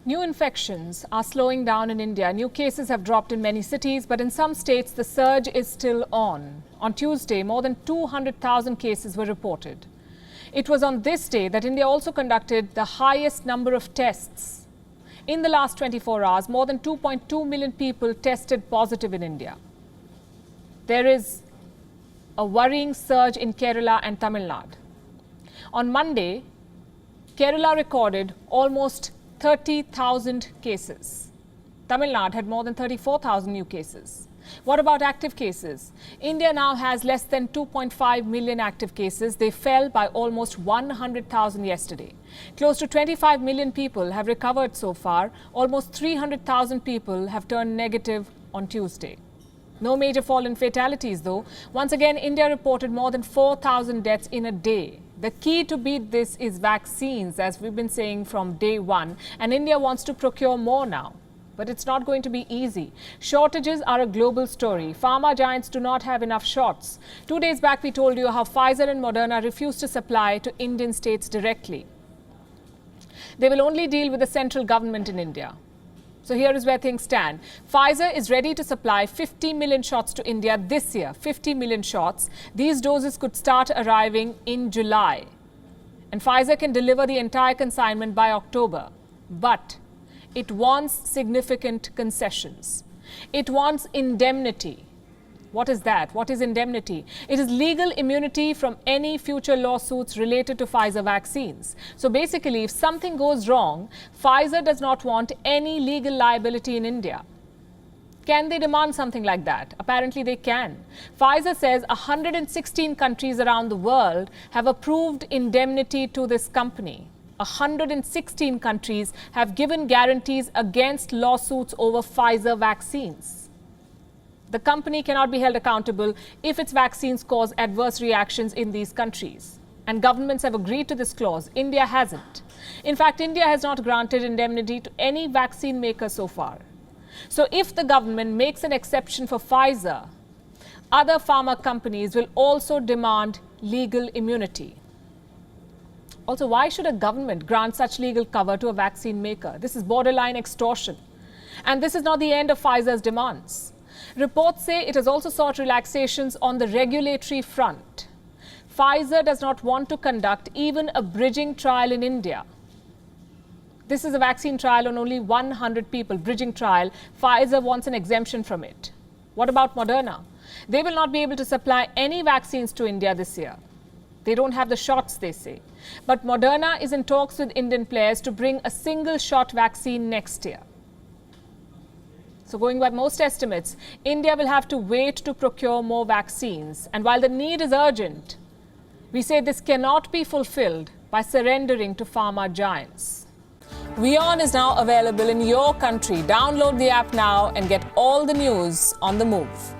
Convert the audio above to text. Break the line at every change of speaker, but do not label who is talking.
New infections are slowing down in India. New cases have dropped in many cities, but in some states, the surge is still on. On Tuesday, more than 200,000 cases were reported. It was on this day that India also conducted the highest number of tests. In the last 24 hours, more than 2.2 million people tested positive in India. There is a worrying surge in Kerala and Tamil Nadu. On Monday, Kerala recorded almost 30,000 cases. Tamil Nadu had more than 34,000 new cases. What about active cases? India now has less than 2.5 million active cases. They fell by almost 100,000 yesterday. Close to 25 million people have recovered so far. Almost 300,000 people have turned negative on Tuesday. No major fall in fatalities though. Once again, India reported more than 4,000 deaths in a day. The key to beat this is vaccines, as we've been saying from day one, and India wants to procure more now. But it's not going to be easy. Shortages are a global story. Pharma giants do not have enough shots. 2 days back, we told you how Pfizer and Moderna refused to supply to Indian states directly. They will only deal with the central government in India. So here is where things stand. Pfizer is ready to supply 50 million shots to India this year. 50 million shots. These doses could start arriving in July. And Pfizer can deliver the entire consignment by October. But it wants significant concessions. It wants indemnity. What is that? What is indemnity? It is legal immunity from any future lawsuits related to Pfizer vaccines. So basically, if something goes wrong, Pfizer does not want any legal liability in India. Can they demand something like that? Apparently they can. Pfizer says 116 countries around the world have approved indemnity to this company. 116 countries have given guarantees against lawsuits over Pfizer vaccines. The company cannot be held accountable if its vaccines cause adverse reactions in these countries. And governments have agreed to this clause. India hasn't. In fact, India has not granted indemnity to any vaccine maker so far. So if the government makes an exception for Pfizer, other pharma companies will also demand legal immunity. Also, why should a government grant such legal cover to a vaccine maker? This is borderline extortion. And this is not the end of Pfizer's demands. Reports say it has also sought relaxations on the regulatory front. Pfizer does not want to conduct even a bridging trial in India. This is a vaccine trial on only 100 people, bridging trial. Pfizer wants an exemption from it. What about Moderna? They will not be able to supply any vaccines to India this year. They don't have the shots, they say. But Moderna is in talks with Indian players to bring a single-shot vaccine next year. So going by most estimates, India will have to wait to procure more vaccines. And while the need is urgent, we say this cannot be fulfilled by surrendering to pharma giants. WION is now available in your country. Download the app now and get all the news on the move.